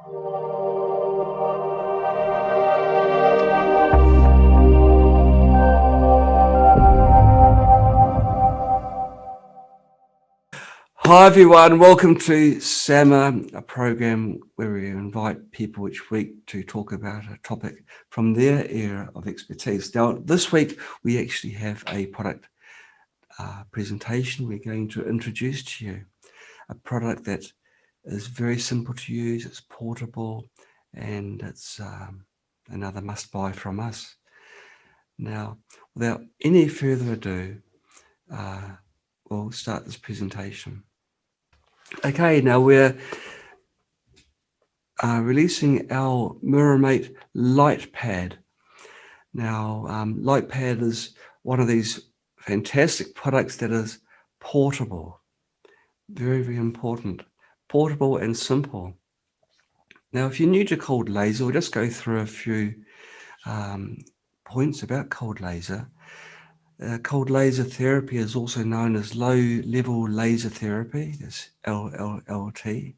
Hi everyone, welcome to SAMA, a program where we invite people each week to talk about a topic from their area of expertise. Now, this week we actually have a product presentation we're going to introduce to you. A product that is very simple to use, it's portable, and it's another must-buy from us. Now, without any further ado, we'll start this presentation. Okay, now we're releasing our MiraMate Light Pad. Now, Light Pad is one of these fantastic products that is portable. Very, very important. Portable and simple. Now, if you're new to cold laser, we'll just go through a few points about cold laser. Cold laser therapy is also known as low-level laser therapy, it's LLT.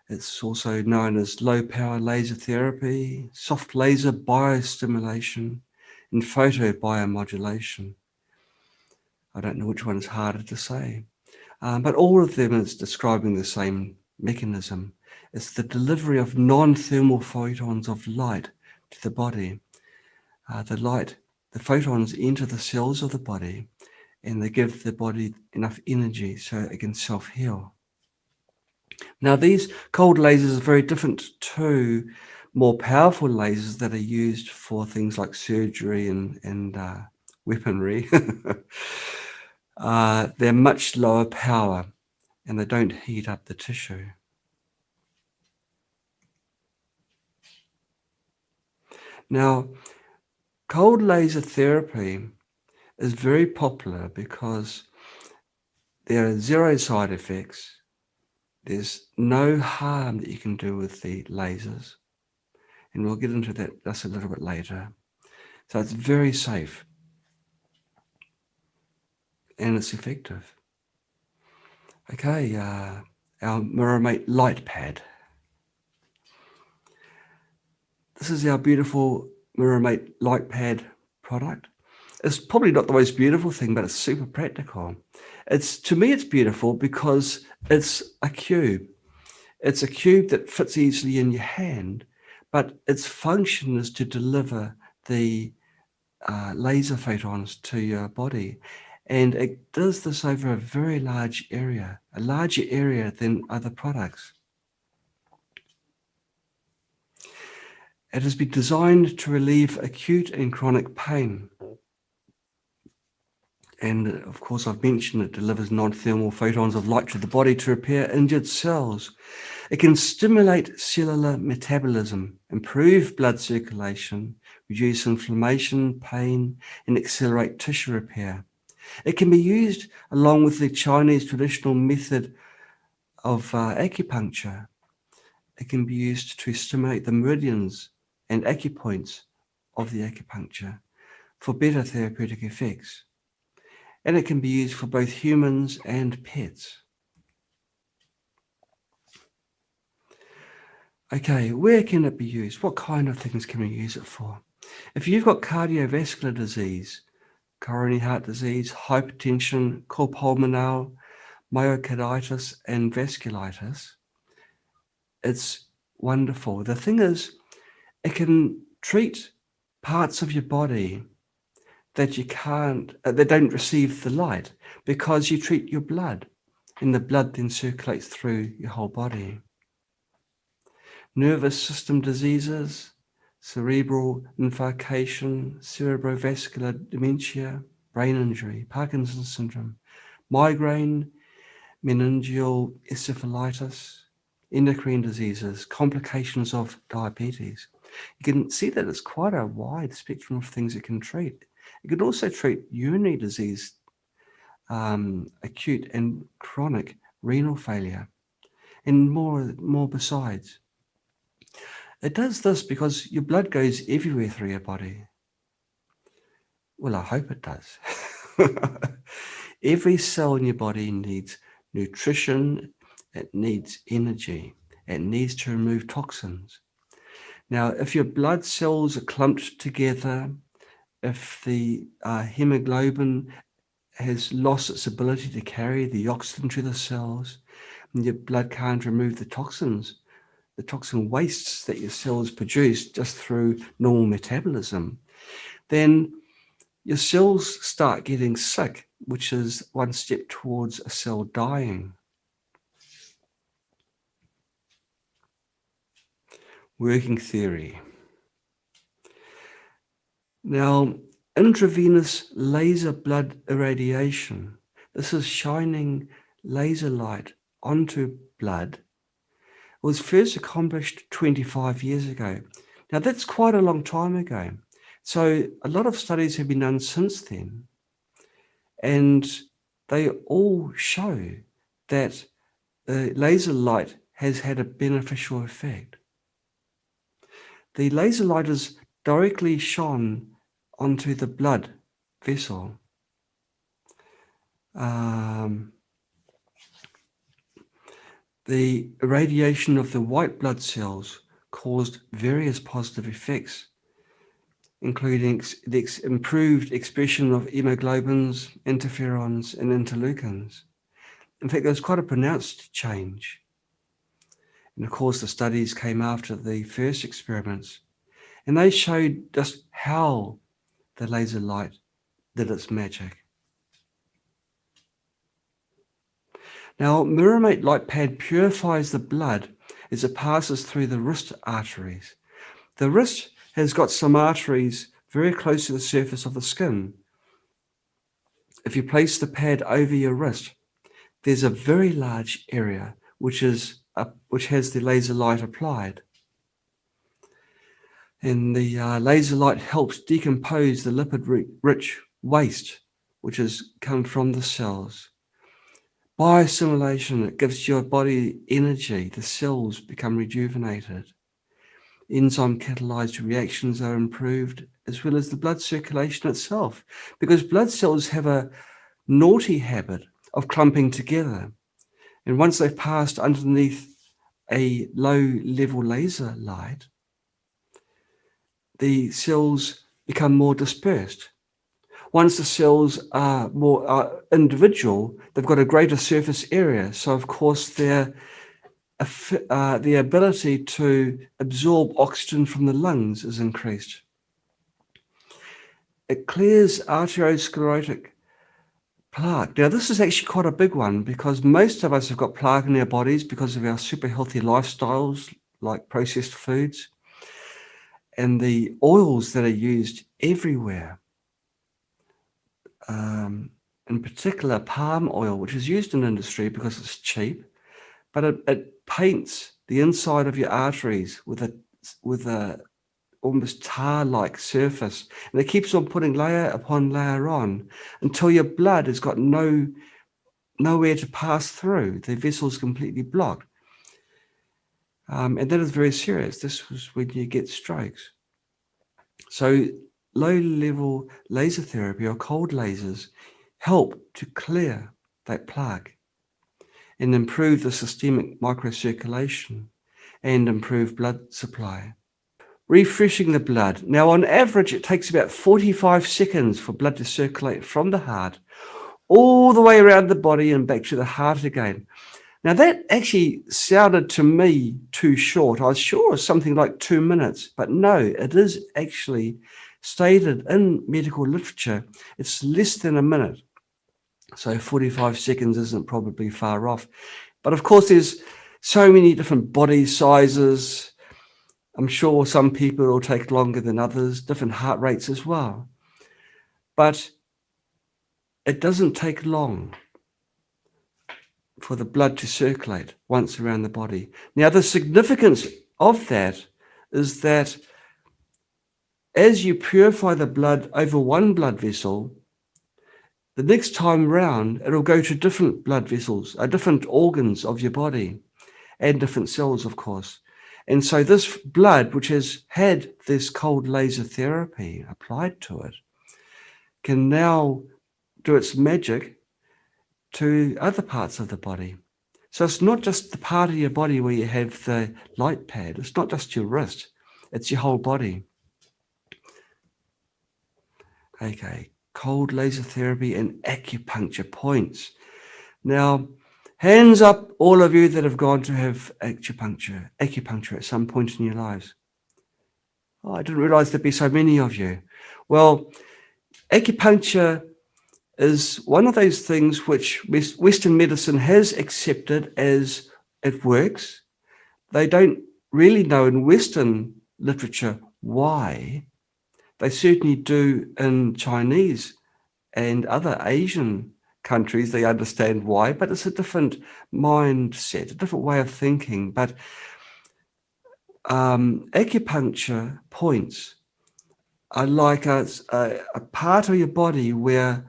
It's also known as low-power laser therapy, soft laser biostimulation, and photobiomodulation. I don't know which one is harder to say, but all of them is describing the same mechanism. It's the delivery of non-thermal photons of light to the body. The photons enter the cells of the body and they give the body enough energy so it can self-heal. Now, these cold lasers are very different to more powerful lasers that are used for things like surgery and weaponry. They're much lower power and they don't heat up the tissue. Now, cold laser therapy is very popular because there are zero side effects. There's no harm that you can do with the lasers. And we'll get into that just a little bit later. So it's very safe. And it's effective. Okay, our MiraMate Light Pad. This is our beautiful MiraMate Light Pad product. It's probably not the most beautiful thing, but it's super practical. To me, it's beautiful because it's a cube. It's a cube that fits easily in your hand, but its function is to deliver the laser photons to your body. And it does this over a very large area, a larger area than other products. It has been designed to relieve acute and chronic pain. And of course, I've mentioned it delivers non-thermal photons of light to the body to repair injured cells. It can stimulate cellular metabolism, improve blood circulation, reduce inflammation, pain, and accelerate tissue repair. It can be used along with the Chinese traditional method of acupuncture. It can be used to stimulate the meridians and acupoints of the acupuncture for better therapeutic effects. And it can be used for both humans and pets. Okay, where can it be used? What kind of things can we use it for? If you've got cardiovascular disease, coronary heart disease, hypertension, cor pulmonale, myocarditis, and vasculitis, it's wonderful. The thing is, it can treat parts of your body that you can't, that don't receive the light because you treat your blood and the blood then circulates through your whole body. Nervous system diseases, cerebral infarction, cerebrovascular dementia, brain injury, Parkinson's syndrome, migraine, meningeal encephalitis, endocrine diseases, complications of diabetes. You can see that it's quite a wide spectrum of things it can treat. It could also treat urinary disease, acute and chronic renal failure, and more besides. It does this because your blood goes everywhere through your body. Well, I hope it does. Every cell in your body needs nutrition, it needs energy, It needs to remove toxins. Now, if your blood cells are clumped together, if the hemoglobin has lost its ability to carry the oxygen to the cells, and your blood can't remove the toxins, the toxin wastes that your cells produce just through normal metabolism, then your cells start getting sick, which is one step towards a cell dying. Working theory. Now, intravenous laser blood irradiation, this is shining laser light onto blood, was first accomplished 25 years ago. Now, that's quite a long time ago. So a lot of studies have been done since then, and they all show that the laser light has had a beneficial effect. The laser light is directly shone onto the blood vessel. The irradiation of the white blood cells caused various positive effects, including the improved expression of hemoglobins, interferons, and interleukins. In fact, there was quite a pronounced change. And of course, the studies came after the first experiments, and they showed just how the laser light did its magic. Now, MiraMate Light Pad purifies the blood as it passes through the wrist arteries. The wrist has got some arteries very close to the surface of the skin. If you place the pad over your wrist, there's a very large area which has the laser light applied. And the laser light helps decompose the lipid-rich waste which has come from the cells. Bioassimilation, it gives your body energy. The cells become rejuvenated. Enzyme catalyzed reactions are improved, as well as the blood circulation itself, because blood cells have a naughty habit of clumping together. And once they've passed underneath a low-level laser light, the cells become more dispersed. Once the cells are more individual, they've got a greater surface area. So, of course, the ability to absorb oxygen from the lungs is increased. It clears arteriosclerotic plaque. Now, this is actually quite a big one because most of us have got plaque in our bodies because of our super healthy lifestyles, like processed foods, and the oils that are used everywhere. In particular, palm oil, which is used in industry because it's cheap, but it paints the inside of your arteries with a almost tar-like surface, and it keeps on putting layer upon layer on until your blood has got nowhere to pass through. The vessel's completely blocked, and that is very serious. This was when you get strokes. So low-level laser therapy or cold lasers help to clear that plaque and improve the systemic microcirculation and improve blood supply. Refreshing the blood. Now, on average, it takes about 45 seconds for blood to circulate from the heart all the way around the body and back to the heart again. Now, that actually sounded to me too short. I was sure it was something like 2 minutes, but no, it is actually stated in medical literature, it's less than a minute. So 45 seconds isn't probably far off. But of course, there's so many different body sizes. I'm sure some people will take longer than others, different heart rates as well. But it doesn't take long for the blood to circulate once around the body. Now, the significance of that is that as you purify the blood over one blood vessel, the next time round, it'll go to different blood vessels, different organs of your body, and different cells, of course. And so this blood, which has had this cold laser therapy applied to it, can now do its magic to other parts of the body. So it's not just the part of your body where you have the light pad. It's not just your wrist. It's your whole body. Okay, cold laser therapy and acupuncture points. Now, hands up all of you that have gone to have acupuncture at some point in your lives. Oh, I didn't realize there'd be so many of you. Well, acupuncture is one of those things which Western medicine has accepted as it works. They don't really know in Western literature why. They certainly do in Chinese and other Asian countries. They understand why, but it's a different mindset, a different way of thinking. But acupuncture points are like a part of your body where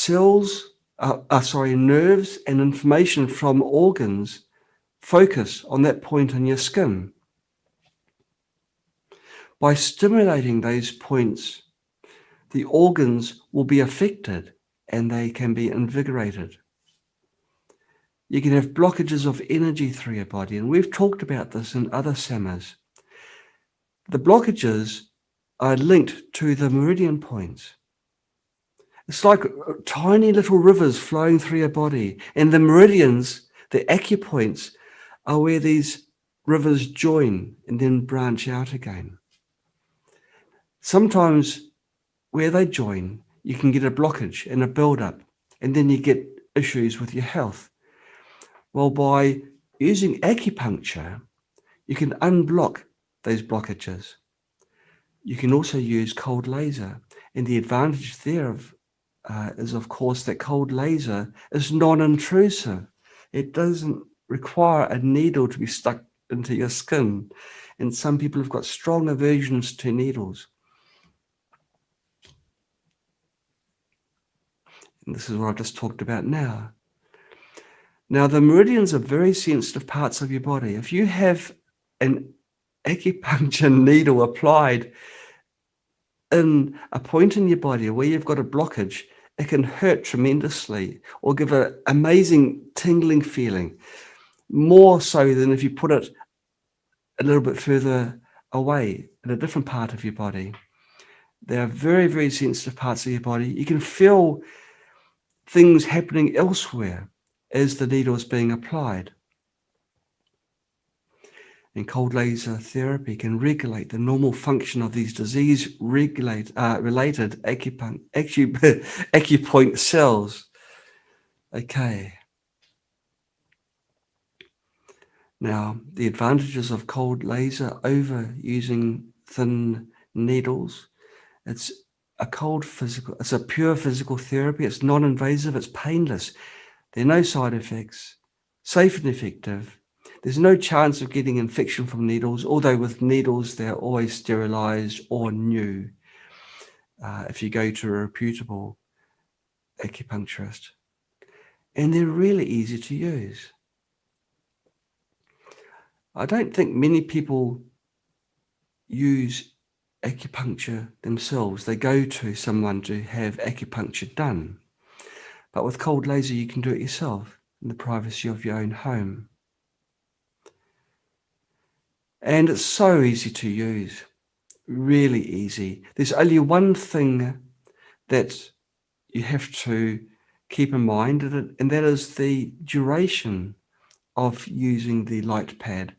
nerves and information from organs focus on that point on your skin. By stimulating those points, the organs will be affected and they can be invigorated. You can have blockages of energy through your body, and we've talked about this in other samas. The blockages are linked to the meridian points. It's like tiny little rivers flowing through your body, and the meridians, the acupoints, are where these rivers join and then branch out again. Sometimes where they join, you can get a blockage and a build-up, and then you get issues with your health. Well, by using acupuncture, you can unblock those blockages. You can also use cold laser, and the advantage there is, of course, that cold laser is non-intrusive. It doesn't require a needle to be stuck into your skin, and some people have got strong aversions to needles. And this is what I've just talked about now. Now, the meridians are very sensitive parts of your body. If you have an acupuncture needle applied in a point in your body where you've got a blockage, it can hurt tremendously or give an amazing tingling feeling, more so than if you put it a little bit further away in a different part of your body. They are very, very sensitive parts of your body. You can feel things happening elsewhere as the needle is being applied. And cold laser therapy can regulate the normal function of these disease-related acupoint cells. Okay. Now, the advantages of cold laser over using thin needles. It's a pure physical therapy. It's non-invasive. It's painless. There are no side effects. Safe and effective. There's no chance of getting infection from needles, although with needles, they're always sterilized or new if you go to a reputable acupuncturist. And they're really easy to use. I don't think many people use acupuncture themselves. They go to someone to have acupuncture done. But with cold laser, you can do it yourself in the privacy of your own home. And it's so easy to use, really easy. There's only one thing that you have to keep in mind, and that is the duration of using the light pad.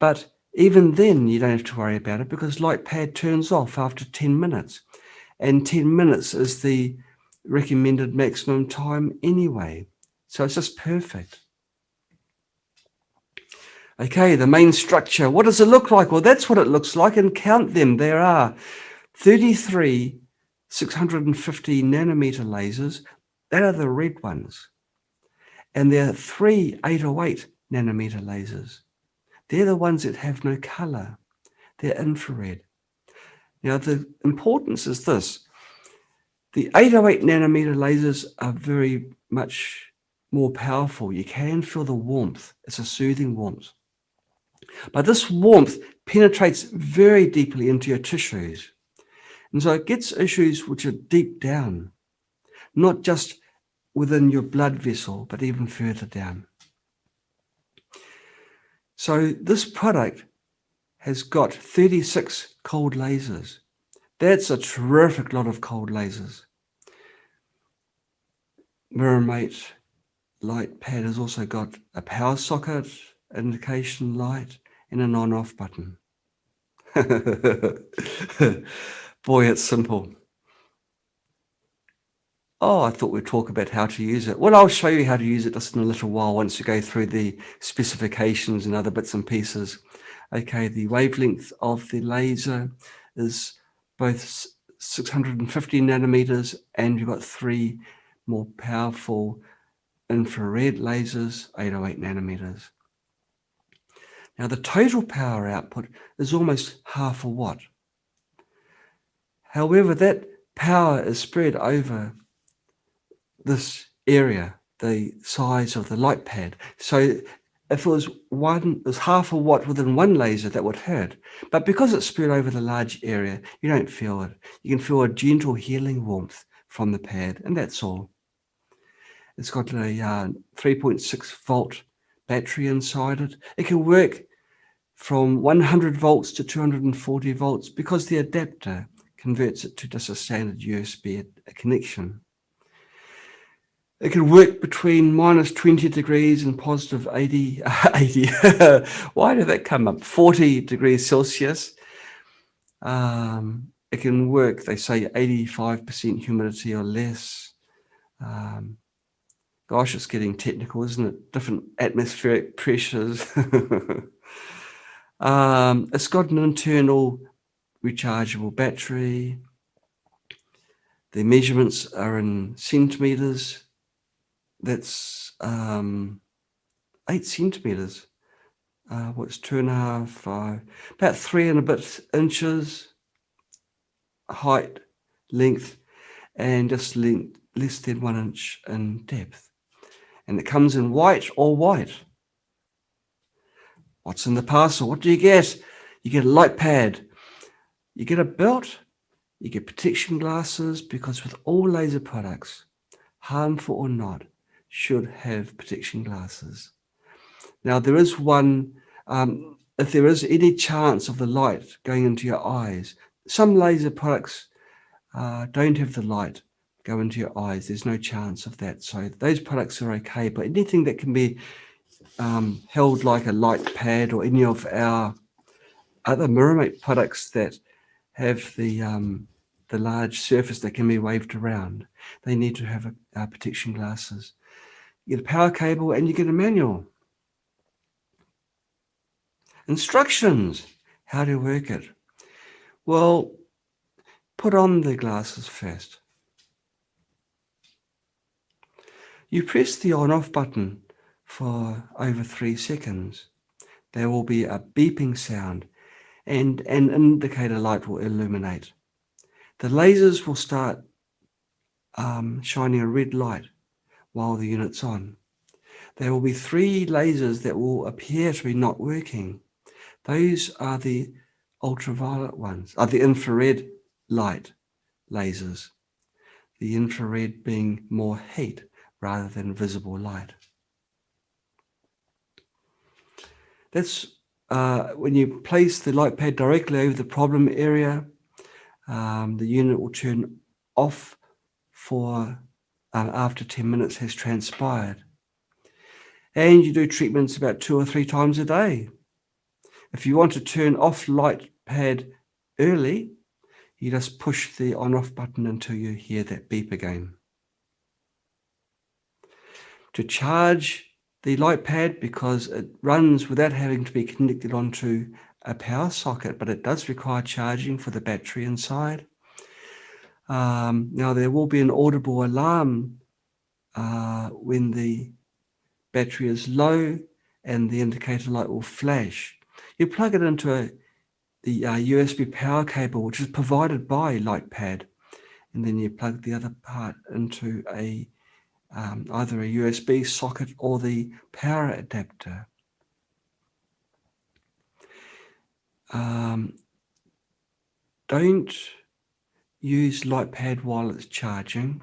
But even then, you don't have to worry about it because light pad turns off after 10 minutes. And 10 minutes is the recommended maximum time anyway. So it's just perfect. Okay, the main structure. What does it look like? Well, that's what it looks like, and count them. There are 33 650 nanometer lasers. That are the red ones. And there are 3 808 nanometer lasers. They're the ones that have no color. They're infrared. Now, the importance is this. The 808 nanometer lasers are very much more powerful. You can feel the warmth. It's a soothing warmth. But this warmth penetrates very deeply into your tissues. And so it gets issues which are deep down, not just within your blood vessel, but even further down. So this product has got 36 cold lasers. That's a terrific lot of cold lasers. MiraMate Light Pad has also got a power socket, indication light, and an on-off button. Boy, it's simple. Oh, I thought we'd talk about how to use it. Well, I'll show you how to use it just in a little while once we go through the specifications and other bits and pieces. Okay, the wavelength of the laser is both 650 nanometers, and you've got 3 more powerful infrared lasers, 808 nanometers. Now, the total power output is almost half a watt. However, that power is spread over this area, the size of the light pad. So if it was half a watt within one laser, that would hurt. But because it's spread over the large area, you don't feel it. You can feel a gentle healing warmth from the pad, and that's all. It's got a 3.6 volt battery inside it. It can work from 100 volts to 240 volts because the adapter converts it to just a standard USB connection. It can work between minus 20 degrees and positive 80, why did that come up? 40 degrees Celsius. It can work, they say, 85% humidity or less. Gosh, it's getting technical, isn't it? Different atmospheric pressures. It's got an internal rechargeable battery. The measurements are in centimeters. That's 8 centimeters. What's 2.5, 5, about 3 and a bit inches height, length, and just less than 1 inch in depth. And it comes in white or white. What's in the parcel? What do you get? You get a light pad. You get a belt. You get protection glasses, because with all laser products, harmful or not, should have protection glasses. Now, there is one, if there is any chance of the light going into your eyes, some laser products don't have the light go into your eyes. There's no chance of that. So those products are okay, but anything that can be held like a light pad, or any of our other MiraMate products that have the large surface that can be waved around, they need to have protection glasses. You get a power cable and you get a manual. Instructions, how to work it. Well, put on the glasses first. You press the on-off button for over 3 seconds. There will be a beeping sound and an indicator light will illuminate. The lasers will start shining a red light while the unit's on. There will be 3 lasers that will appear to be not working. Those are the ultraviolet ones, are the infrared light lasers. The infrared being more heat rather than visible light. That's when you place the light pad directly over the problem area, the unit will turn off for after 10 minutes has transpired. And you do treatments about 2 or 3 times a day. If you want to turn off light pad early, you just push the on-off button until you hear that beep again. To charge the light pad, because it runs without having to be connected onto a power socket, but it does require charging for the battery inside. Now there will be an audible alarm when the battery is low and the indicator light will flash. You plug it into the USB power cable, which is provided by Light Pad, and then you plug the other part into a either a USB socket or the power adapter. Don't use Light Pad while it's charging.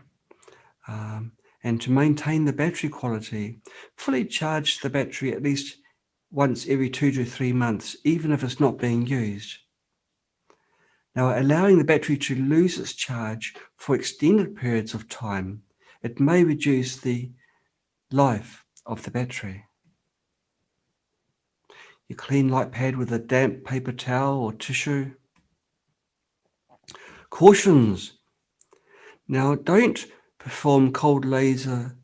And to maintain the battery quality, fully charge the battery at least once every 2 to 3 months, even if it's not being used. Now, allowing the battery to lose its charge for extended periods of time, it may reduce the life of the battery. You clean light pad with a damp paper towel or tissue. Cautions. Now, don't perform cold laser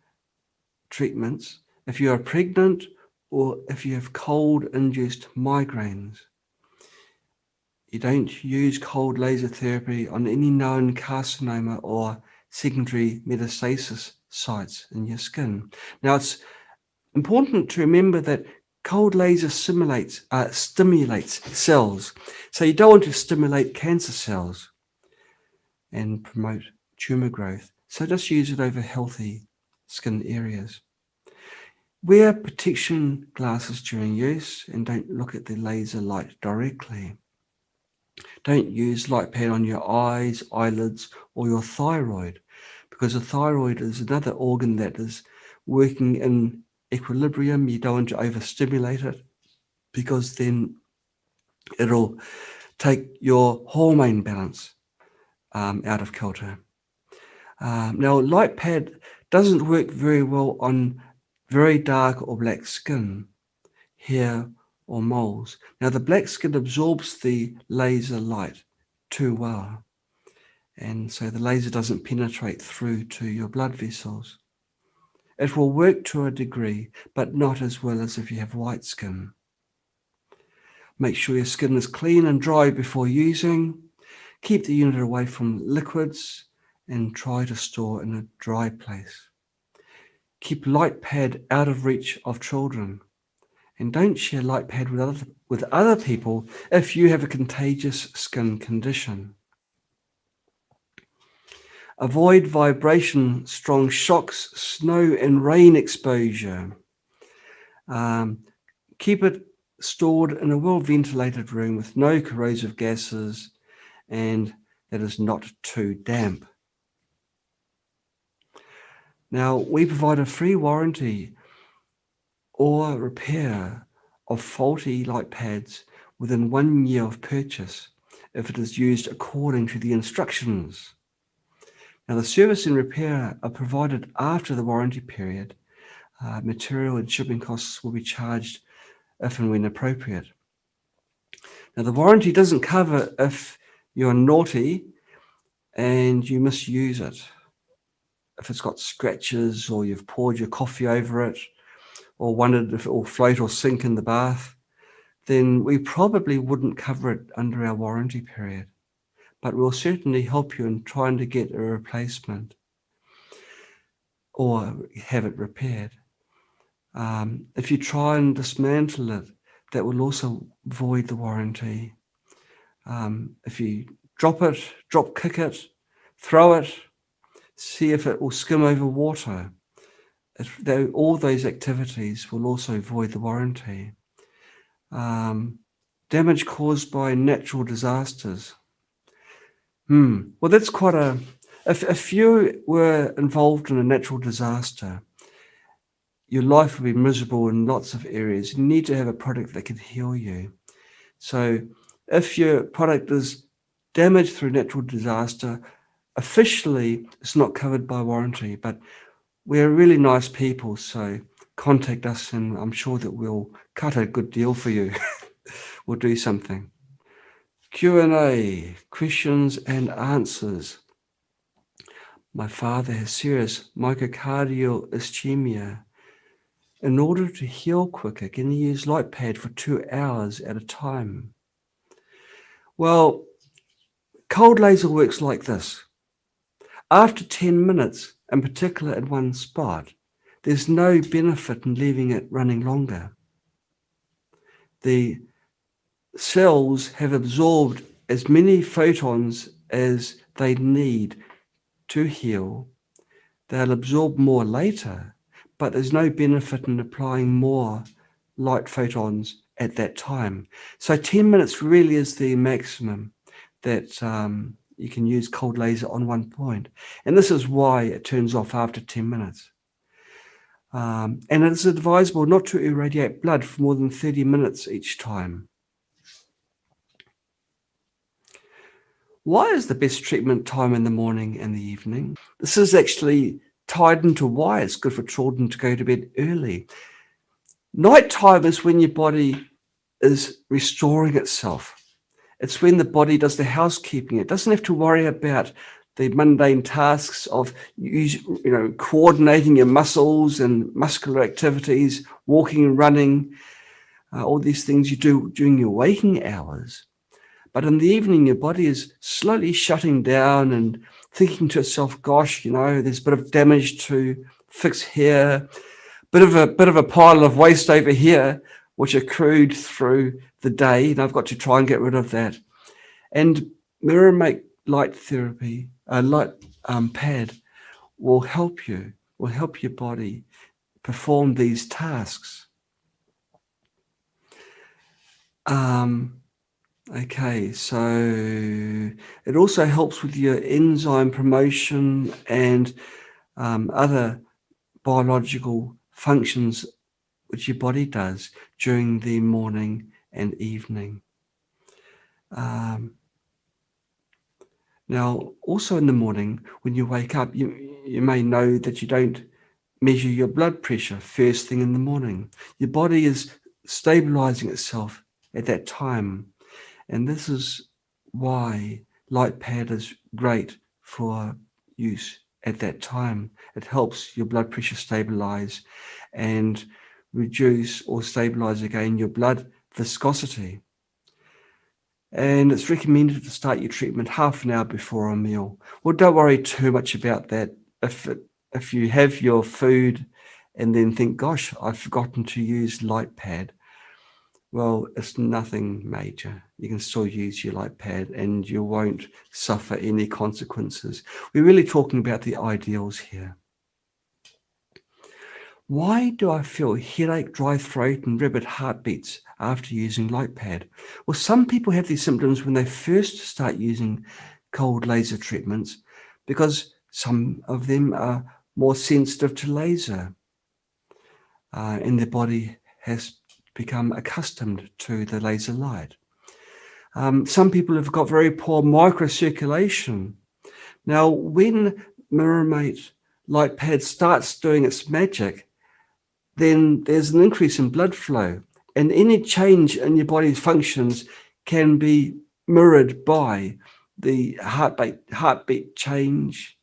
treatments if you are pregnant or if you have cold-induced migraines. You don't use cold laser therapy on any known carcinoma or secondary metastasis sites in your skin. Now, it's important to remember that cold laser stimulates cells. So you don't want to stimulate cancer cells and promote tumor growth. So just use it over healthy skin areas. Wear protection glasses during use and don't look at the laser light directly. Don't use light pad on your eyes, eyelids, or your thyroid, because the thyroid is another organ that is working in equilibrium. You don't want to overstimulate it, because then it'll take your hormone balance out of kilter. Now, light pad doesn't work very well on very dark or black skin, hair, or moles. Now, the black skin absorbs the laser light too well, and so the laser doesn't penetrate through to your blood vessels. It will work to a degree, but not as well as if you have white skin. Make sure your skin is clean and dry before using. Keep the unit away from liquids and try to store in a dry place. Keep light pad out of reach of children. And don't share light pad with other people if you have a contagious skin condition. Avoid vibration, strong shocks, snow and rain exposure. Keep it stored in a well-ventilated room with no corrosive gases and that is not too damp. Now, we provide a free warranty or repair of faulty light pads within 1 year of purchase if it is used according to the instructions. Now, the service and repair are provided after the warranty period. Material and shipping costs will be charged if and when appropriate. Now, the warranty doesn't cover if you're naughty and you misuse it. If it's got scratches or you've poured your coffee over it or wondered if it will float or sink in the bath, then we probably wouldn't cover it under our warranty period. But we'll certainly help you in trying to get a replacement or have it repaired. If you try and dismantle it, that will also void the warranty. If you drop kick it, throw it, see if it will skim over water. All those activities will also void the warranty. Damage caused by natural disasters. Well, that's quite if you were involved in a natural disaster, your life would be miserable in lots of areas. You need to have a product that can heal you. So if your product is damaged through natural disaster, officially it's not covered by warranty, but we're really nice people, so contact us and I'm sure that we'll cut a good deal for you. We'll do something. Q&A, questions and answers. My father has serious myocardial ischemia. In order to heal quicker, can he use light pad for 2 hours at a time? Well, cold laser works like this. After 10 minutes, in particular in one spot, there's no benefit in leaving it running longer. The cells have absorbed as many photons as they need to heal. They'll absorb more later, but there's no benefit in applying more light photons at that time. So 10 minutes really is the maximum that you can use cold laser on one point. And this is why it turns off after 10 minutes. And it is advisable not to irradiate blood for more than 30 minutes each time. Why is the best treatment time in the morning and the evening? This is actually tied into why it's good for children to go to bed early. Nighttime is when your body is restoring itself. It's when the body does the housekeeping. It doesn't have to worry about the mundane tasks of coordinating your muscles and muscular activities, walking and running, all these things you do during your waking hours. But in the evening, your body is slowly shutting down and thinking to itself, gosh, there's a bit of damage to fix here, bit of a pile of waste over here, which accrued through the day, and I've got to try and get rid of that. And MiraMate Light Pad will help your body perform these tasks. Okay, so it also helps with your enzyme promotion and other biological functions which your body does during the morning and evening. Now, also in the morning, when you wake up, you may know that you don't measure your blood pressure first thing in the morning. Your body is stabilizing itself at that time. And this is why Light Pad is great for use at that time. It helps your blood pressure stabilize and reduce or stabilize again your blood viscosity. And it's recommended to start your treatment half an hour before a meal. Well, don't worry too much about that. If you have your food and then think, gosh, I've forgotten to use Light Pad, well, it's nothing major. You can still use your Light Pad and you won't suffer any consequences. We're really talking about the ideals here. Why do I feel headache, dry throat, and rapid heartbeats after using Light Pad? Well, some people have these symptoms when they first start using cold laser treatments because some of them are more sensitive to laser and their body has become accustomed to the laser light. Some people have got very poor microcirculation. Now, when MiraMate Light Pad starts doing its magic, then there's an increase in blood flow, and any change in your body's functions can be mirrored by the heartbeat change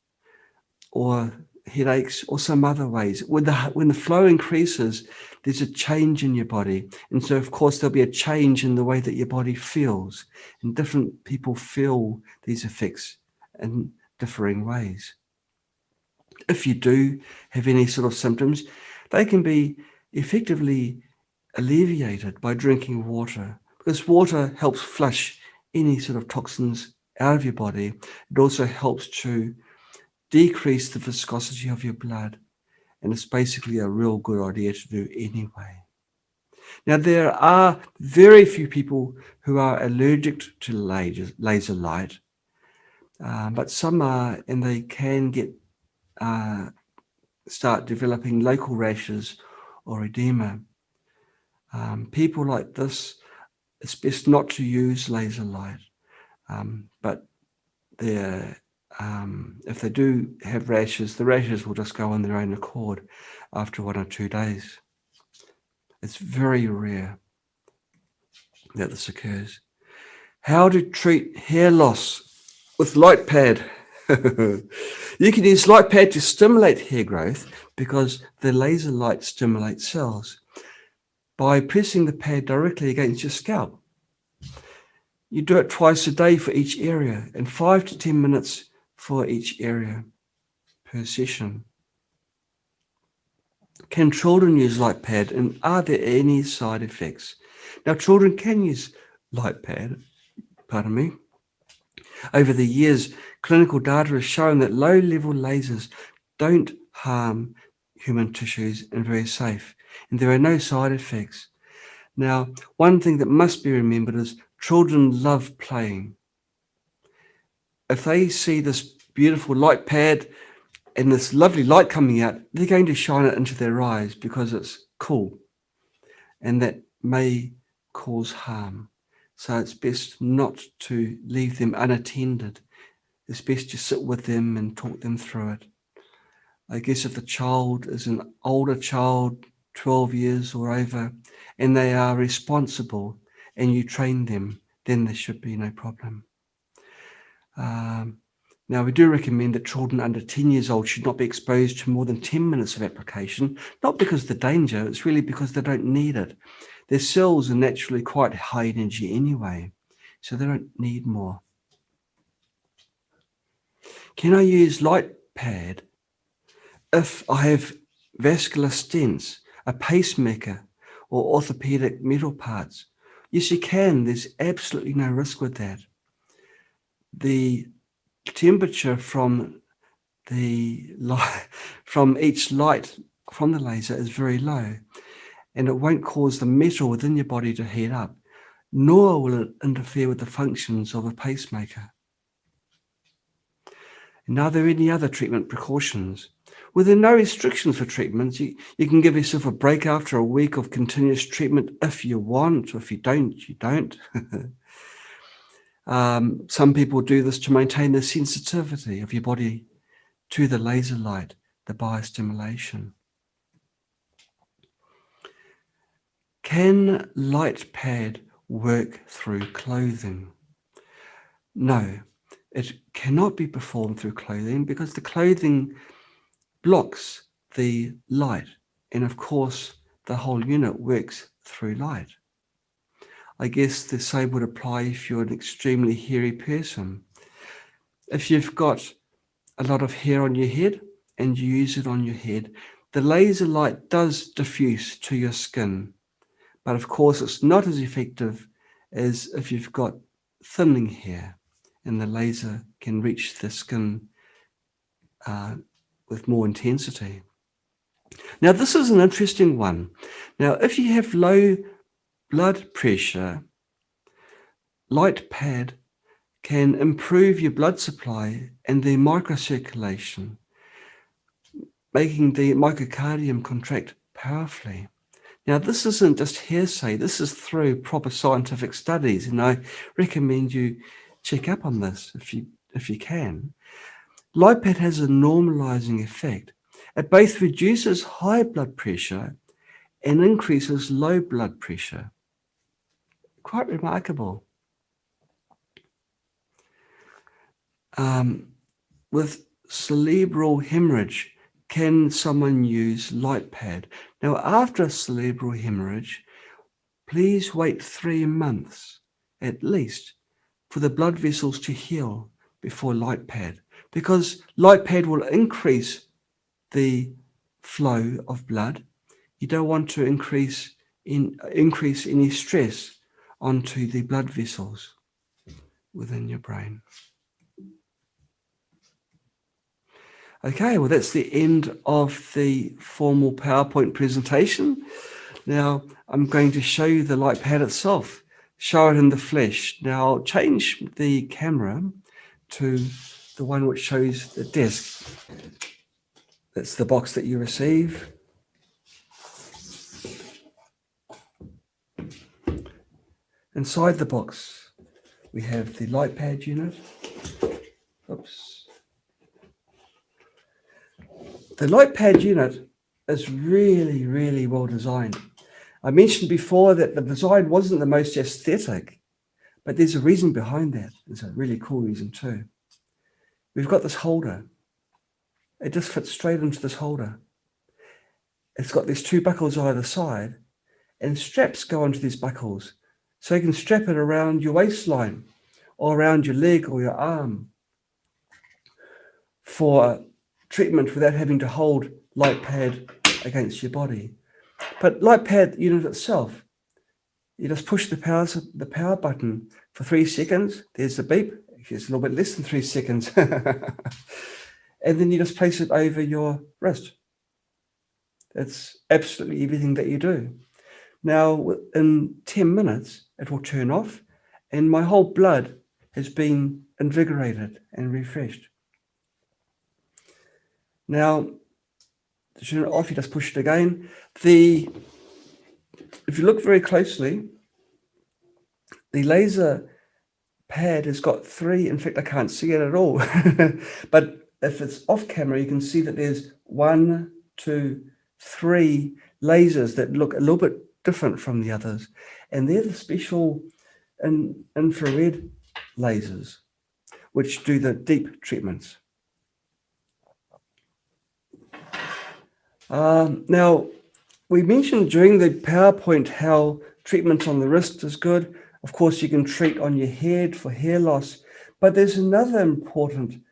or headaches or some other ways. When the flow increases, there's a change in your body. And so, of course, there'll be a change in the way that your body feels. And different people feel these effects in differing ways. If you do have any sort of symptoms, they can be effectively alleviated by drinking water, because water helps flush any sort of toxins out of your body. It also helps to decrease the viscosity of your blood, and it's basically a real good idea to do anyway. Now, there are very few people who are allergic to laser light, but some are, and they can start developing local rashes or edema. People like this, it's best not to use laser light, but if they do have rashes, the rashes will just go on their own accord after 1 or 2 days. It's very rare that this occurs. How to treat hair loss with Light Pad. You can use Light Pad to stimulate hair growth because the laser light stimulates cells by pressing the pad directly against your scalp. You do it twice a day for each area and 5 to 10 minutes for each area per session. Can children use Light Pad, and are there any side effects? Now, children can use Light Pad, Over the years, clinical data has shown that low-level lasers don't harm human tissues and are very safe, and there are no side effects. Now, one thing that must be remembered is children love playing. If they see this beautiful Light Pad, and this lovely light coming out, they're going to shine it into their eyes because it's cool, and that may cause harm. So it's best not to leave them unattended. It's best to sit with them and talk them through it. I guess if the child is an older child, 12 years or over, and they are responsible and you train them, then there should be no problem. Now, we do recommend that children under 10 years old should not be exposed to more than 10 minutes of application, not because of the danger, it's really because they don't need it. Their cells are naturally quite high energy anyway, so they don't need more. Can I use light pad if I have vascular stents, a pacemaker, or orthopedic metal parts? Yes, you can. There's absolutely no risk with that. The temperature from each light from the laser is very low, and it won't cause the metal within your body to heat up, nor will it interfere with the functions of a pacemaker. And are there any other treatment precautions? Well, there are no restrictions for treatments. You can give yourself a break after a week of continuous treatment if you want, or if you don't, you don't. Some people do this to maintain the sensitivity of your body to the laser light, the biostimulation. Can light pad work through clothing? No, it cannot be performed through clothing because the clothing blocks the light, and of course the whole unit works through light. I guess the same would apply if you're an extremely hairy person. If you've got a lot of hair on your head and you use it on your head, the laser light does diffuse to your skin, but of course it's not as effective as if you've got thinning hair, and the laser can reach the skin with more intensity. Now, this is an interesting one. Now, if you have low blood pressure, light pad can improve your blood supply and the microcirculation, making the myocardium contract powerfully. Now, this isn't just hearsay. This is through proper scientific studies, and I recommend you check up on this if you can. Light pad has a normalizing effect. It both reduces high blood pressure and increases low blood pressure. Quite remarkable. With cerebral hemorrhage, can someone use light pad? Now, after a cerebral hemorrhage, please wait 3 months at least for the blood vessels to heal before light pad, because light pad will increase the flow of blood. You don't want to increase any stress onto the blood vessels within your brain. Okay, well, that's the end of the formal PowerPoint presentation. Now, I'm going to show you the light pad itself, show it in the flesh. Now, I'll change the camera to the one which shows the desk. That's the box that you receive. Inside the box, we have the light pad unit. Oops. The light pad unit is really, really well designed. I mentioned before that the design wasn't the most aesthetic, but there's a reason behind that. There's a really cool reason too. We've got this holder. It just fits straight into this holder. It's got these 2 buckles either side, and straps go onto these buckles. So you can strap it around your waistline or around your leg or your arm for treatment without having to hold light pad against your body. But light pad unit itself, you just push the power button for 3 seconds. There's the beep. It's a little bit less than 3 seconds. And then you just place it over your wrist. That's absolutely everything that you do. Now, in 10 minutes, it will turn off, and my whole blood has been invigorated and refreshed. Now, to turn it off, you just push it again. If you look very closely, the laser pad has got 3. In fact, I can't see it at all. But if it's off camera, you can see that there's 1, 2, 3 lasers that look a little bit different from the others. And they're the special infrared lasers, which do the deep treatments. Now, we mentioned during the PowerPoint how treatment on the wrist is good. Of course, you can treat on your head for hair loss, but there's another important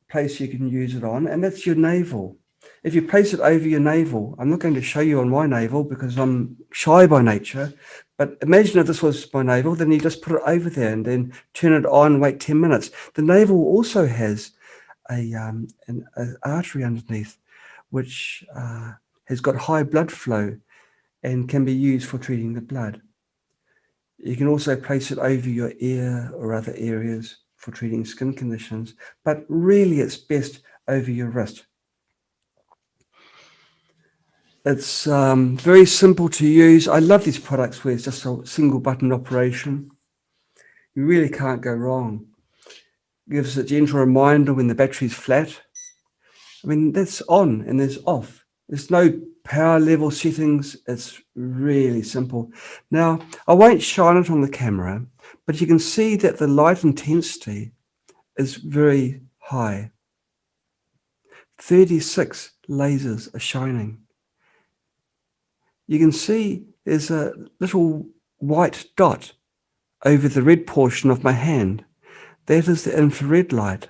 place you can use it on, and that's your navel. If you place it over your navel, I'm not going to show you on my navel because I'm shy by nature, but imagine if this was my navel, then you just put it over there and then turn it on and wait 10 minutes. The navel also has an artery underneath, which has got high blood flow and can be used for treating the blood. You can also place it over your ear or other areas for treating skin conditions, but really it's best over your wrist. It's very simple to use. I love these products where it's just a single button operation. You really can't go wrong. It gives a gentle reminder when the battery's flat. I mean, that's on and there's off. There's no power level settings. It's really simple. Now, I won't shine it on the camera, but you can see that the light intensity is very high. 36 lasers are shining. You can see there's a little white dot over the red portion of my hand. That is the infrared light.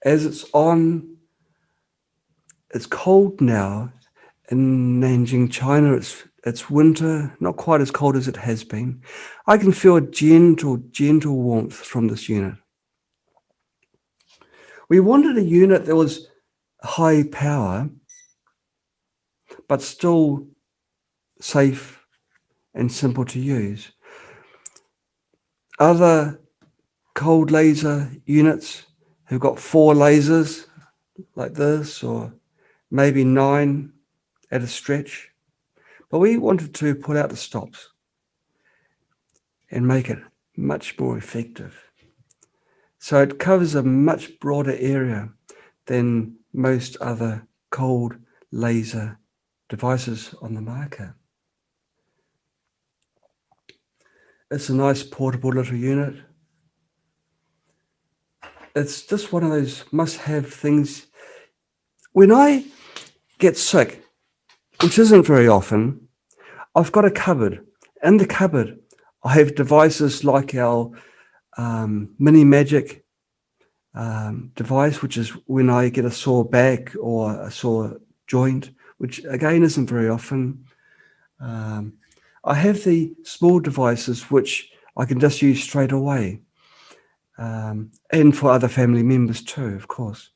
As it's on, it's cold now in Nanjing, China. It's winter, not quite as cold as it has been. I can feel a gentle warmth from this unit. We wanted a unit that was high power, but still safe and simple to use. Other cold laser units have got 4 lasers like this, or maybe 9 at a stretch. But we wanted to pull out the stops and make it much more effective. So it covers a much broader area than most other cold laser devices on the market. It's a nice portable little unit. It's just one of those must-have things. When I get sick, which isn't very often, I've got a cupboard. In the cupboard, I have devices like our mini magic device, which is when I get a sore back or a sore joint, which again isn't very often. I have the small devices which I can just use straight away, and for other family members too, of course.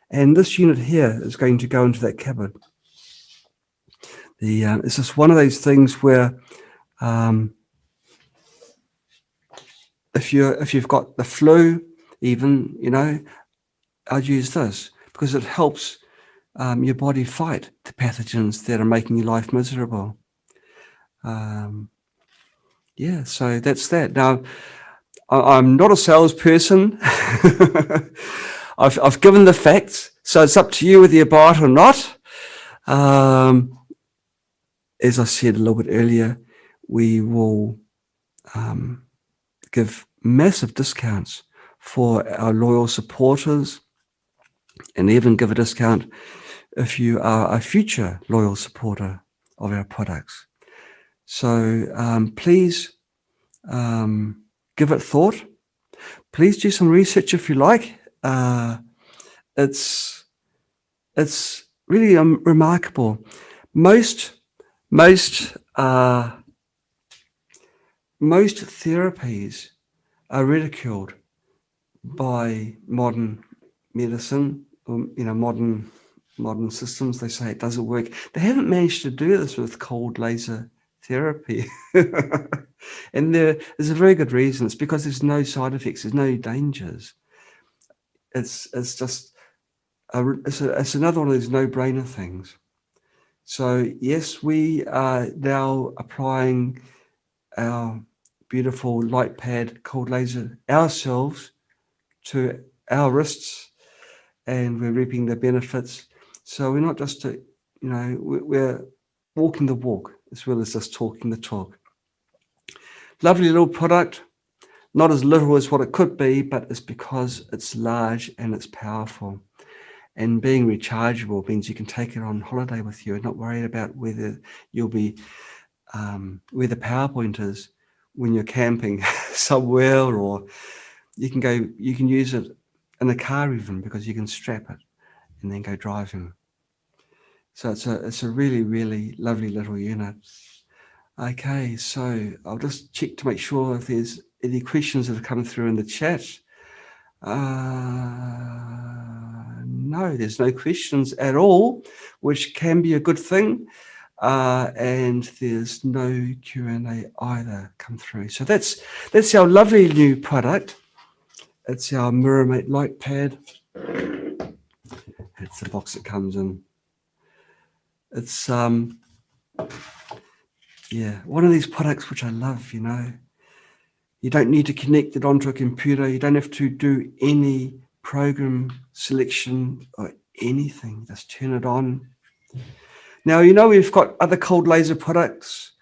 And this unit here is going to go into that cupboard. It's just one of those things where if you've got the flu, even, I'd use this because it helps your body fight the pathogens that are making your life miserable. Yeah, so that's that. Now, I'm not a salesperson. I've given the facts, so it's up to you whether you buy it or not. As I said a little bit earlier, we will give massive discounts for our loyal supporters, and even give a discount if you are a future loyal supporter of our products. So please give it thought. Please do some research if you like. It's really remarkable. Most therapies are ridiculed by modern medicine, or, modern systems. They say it doesn't work. They haven't managed to do this with cold laser therapy. And there is a very good reason. It's because there's no side effects, there's no dangers. it's just it's another one of these no-brainer things. So yes, we are now applying our beautiful light pad cold laser ourselves to our wrists, and we're reaping the benefits. So we're not just we're walking the walk as well as just talking the talk. Lovely little product, not as little as what it could be, but it's because it's large and it's powerful. And being rechargeable means you can take it on holiday with you and not worried about whether you'll be where the power point is when you're camping somewhere, or you can use it in a car even, because you can strap it and then go driving. So it's a really, really lovely little unit. Okay, so I'll just check to make sure if there's any questions that have come through in the chat. No, there's no questions at all, which can be a good thing. And there's no Q&A either come through. So that's our lovely new product. It's our MiraMate Light Pad. It's the box it comes in. It's one of these products which I love. You don't need to connect it onto a computer. You don't have to do any program selection or anything. Just turn it on. Now, we've got other cold laser products.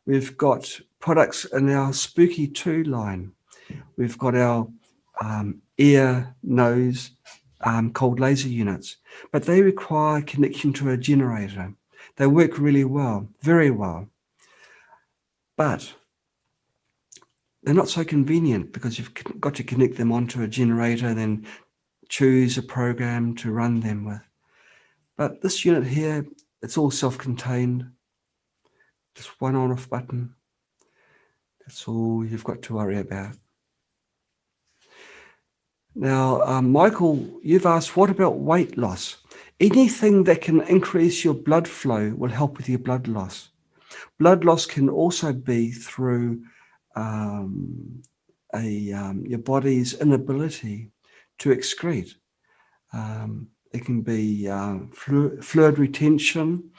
We've got products in our Spooky 2 line. We've got our ear, nose, cold laser units, but they require connection to a generator. They work really well, very well, but they're not so convenient because you've got to connect them onto a generator and then choose a program to run them with. But this unit here, it's all self-contained. Just one on-off button. That's all you've got to worry about. Now, Michael, you've asked, what about weight loss? Anything that can increase your blood flow will help with your blood loss. Blood loss can also be through your body's inability to excrete. It can be fluid retention.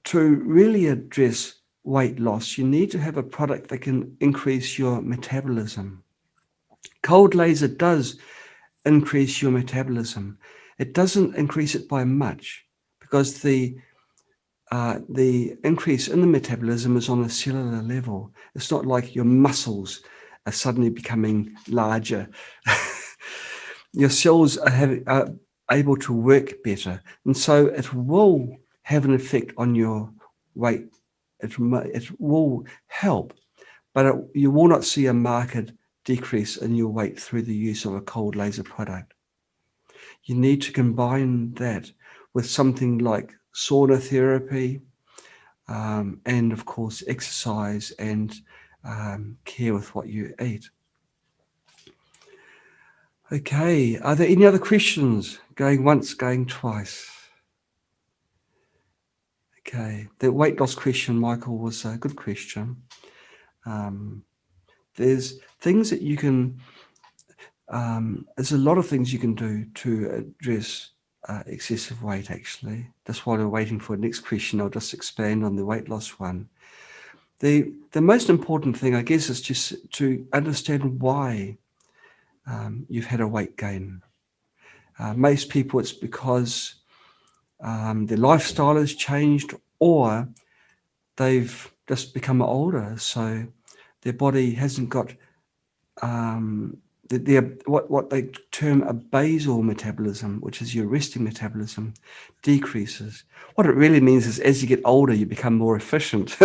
To really address weight loss, you need to have a product that can increase your metabolism. Cold laser does increase your metabolism. It doesn't increase it by much, because the increase in the metabolism is on a cellular level. It's not like your muscles are suddenly becoming larger. Your cells are able to work better, and so it will have an effect on your weight. It will help, but you will not see a marked decrease in your weight through the use of a cold laser product. You need to combine that with something like sauna therapy, and of course exercise and care with what you eat. Okay, are there any other questions? Going once, going twice. Okay, the weight loss question, Michael, was a good question. There's things that you can, there's a lot of things you can do to address excessive weight, actually. That's why we're waiting for the next question. I'll just expand on the weight loss one. The most important thing, I guess, is just to understand why you've had a weight gain. Most people, it's because their lifestyle has changed, or they've just become older, so their body hasn't got what they term a basal metabolism, which is your resting metabolism, decreases. What it really means is, as you get older, you become more efficient.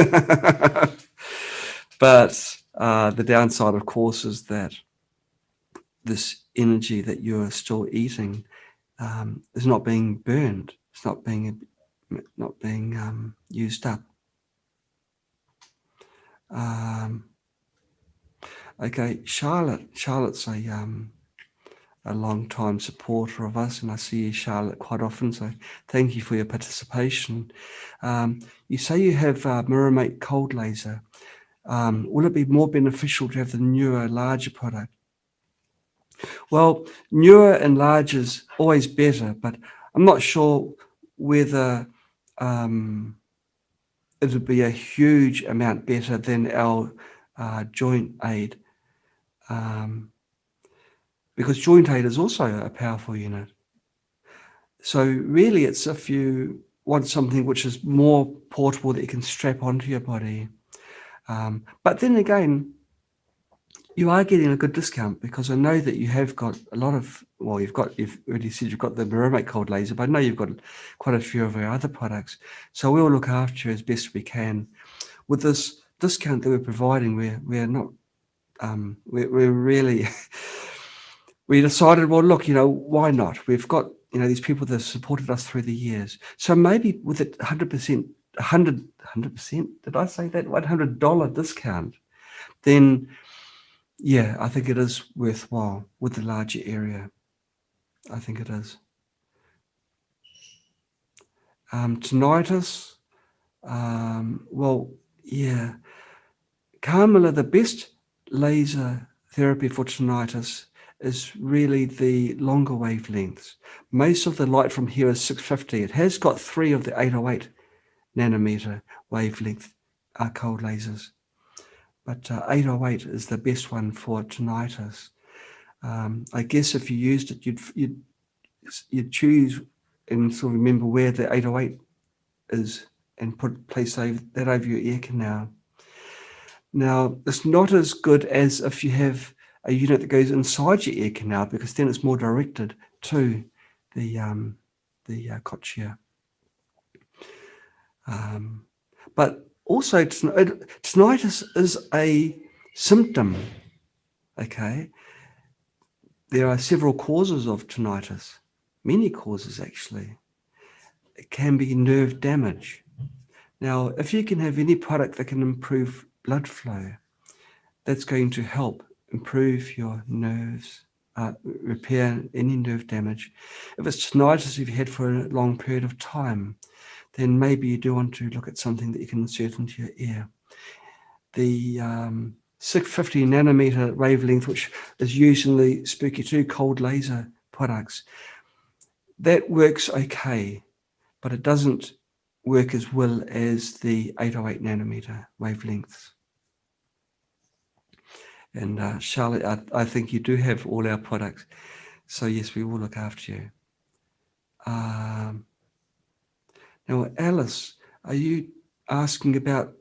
But the downside, of course, is that this energy that you're still eating is not being burned. It's not being used up. Okay, Charlotte's a long-time supporter of us, and I see you, Charlotte, quite often, so thank you for your participation. You say you have MiraMate cold laser. Will it be more beneficial to have the newer, larger product? Well, newer and larger is always better, but I'm not sure whether it would be a huge amount better than our joint aid, because joint aid is also a powerful unit. So really, it's if you want something which is more portable that you can strap onto your body. But then again, you are getting a good discount, because I know that you have got a lot of, well, you've already said you've got the MiraMate cold laser, but I know you've got quite a few of our other products. So we'll look after you as best we can. With this discount that we're providing, we're not, we're really, we decided, well, look, why not? We've got, these people that have supported us through the years. So maybe with a 100%, 100%, did I say that? $100 discount, then yeah, I think it is worthwhile with the larger area. I think it is. Tinnitus, well, yeah. Carmilla, the best laser therapy for tinnitus is really the longer wavelengths. Most of the light from here is 650. It has got 3 of the 808 nanometer wavelength cold lasers, but 808 is the best one for tinnitus. I guess if you used it, you'd choose and sort of remember where the 808 is and place that over your ear canal. Now, it's not as good as if you have a unit that goes inside your ear canal, because then it's more directed to the cochlea. But also, tinnitus is a symptom. Okay, there are several causes of tinnitus, many causes actually. It can be nerve damage. Now, if you can have any product that can improve blood flow, that's going to help improve your nerves, repair any nerve damage. If it's tinnitus you've had for a long period of time, then maybe you do want to look at something that you can insert into your ear. The 650 nanometer wavelength, which is used in the Spooky 2 cold laser products, that works okay, but it doesn't work as well as the 808 nanometer wavelengths. And Charlotte, I think you do have all our products, so yes, we will look after you. Now, Alice, are you asking about,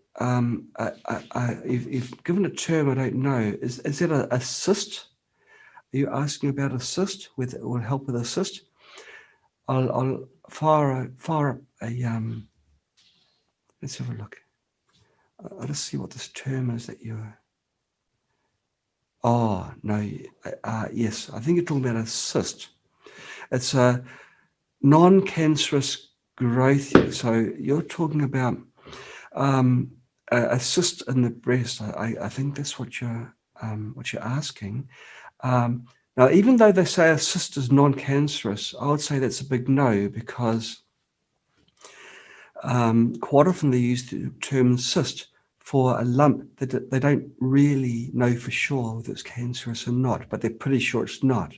you've given a term I don't know, is that a cyst? Are you asking about a cyst, whether it will help with a cyst? I'll fire up a, let's have a look. I'll just see what this term is that you're, oh, no, yes, I think you're talking about a cyst. It's a non-cancerous growth. So you're talking about a cyst in the breast. I think that's what you're asking. Now, even though they say a cyst is non-cancerous, I would say that's a big no, because quite often they use the term cyst for a lump that they don't really know for sure whether it's cancerous or not, but they're pretty sure it's not.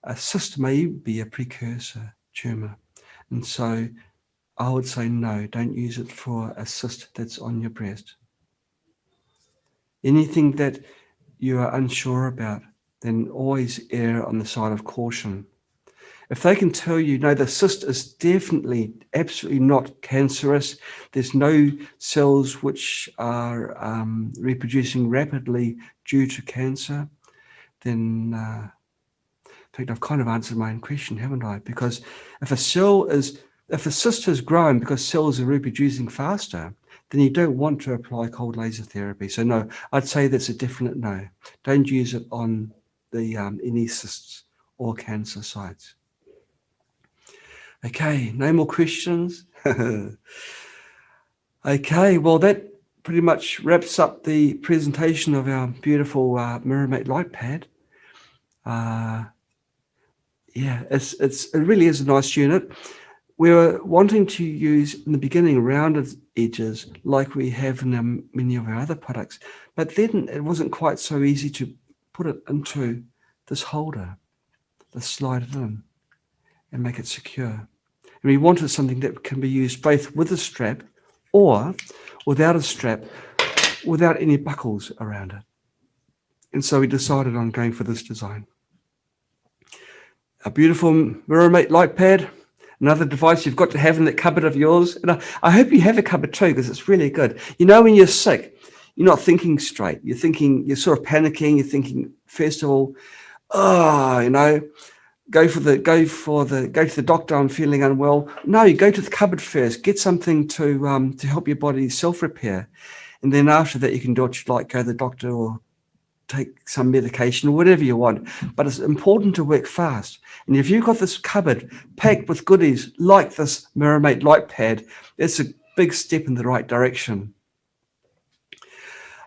A cyst may be a precursor tumor, and so I would say no, don't use it for a cyst that's on your breast. Anything that you are unsure about, then always err on the side of caution. If they can tell you, no, the cyst is definitely, absolutely not cancerous, there's no cells which are reproducing rapidly due to cancer, then in fact, I've kind of answered my own question, haven't I? Because if a cyst has grown because cells are reproducing faster, then you don't want to apply cold laser therapy. So no, I'd say that's a definite no. Don't use it on the any cysts or cancer sites. Okay, no more questions. Okay, well, that pretty much wraps up the presentation of our beautiful MiraMate Light Pad. Yeah, it really is a nice unit. we were wanting to use, in the beginning, rounded edges like we have in many of our other products, but then it wasn't quite so easy to put it into this holder, let's slide it in and make it secure. And we wanted something that can be used both with a strap or without a strap, without any buckles around it. And so we decided on going for this design. A beautiful MiraMate Light Pad, another device you've got to have in that cupboard of yours. And I hope you have a cupboard too, because it's really good. You know, when you're sick, you're not thinking straight. You're sort of panicking. You're thinking, first of all, go to the doctor, I'm feeling unwell. No, you go to the cupboard first, get something to help your body self-repair. And then after that, you can do what you like, go to the doctor or take some medication or whatever you want. But it's important to work fast. And if you've got this cupboard packed with goodies like this MiraMate Light Pad, it's a big step in the right direction.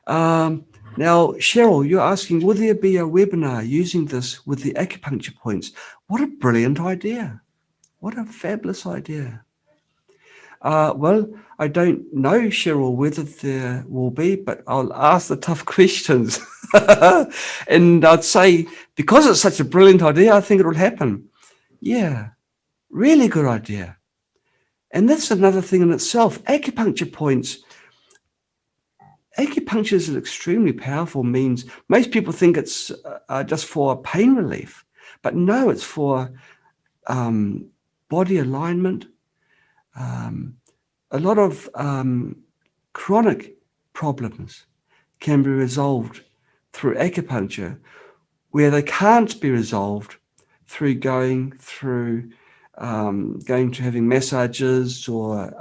Now, Cheryl, you're asking, will there be a webinar using this with the acupuncture points? What a brilliant idea. What a fabulous idea. Well, I don't know, Cheryl, whether there will be, but I'll ask the tough questions. And I'd say, because it's such a brilliant idea, I think it will happen. Yeah, really good idea. And that's another thing in itself. Acupuncture points. Acupuncture is an extremely powerful means. Most people think it's just for pain relief, but no, it's for body alignment. A lot of chronic problems can be resolved through acupuncture, where they can't be resolved through going to having massages or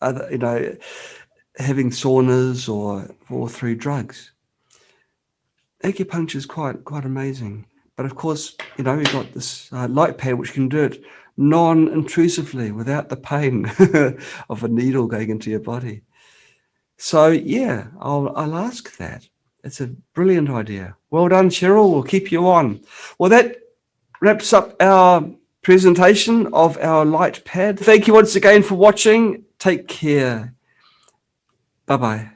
other, having saunas or through drugs. Acupuncture is quite amazing. But of course, we've got this light pad which can do it non-intrusively without the pain of a needle going into your body. So yeah, I'll ask that. It's a brilliant idea. Well done, Cheryl. We'll keep you on. Well, that wraps up our presentation of our light pad. Thank you once again for watching. Take care. Bye-bye.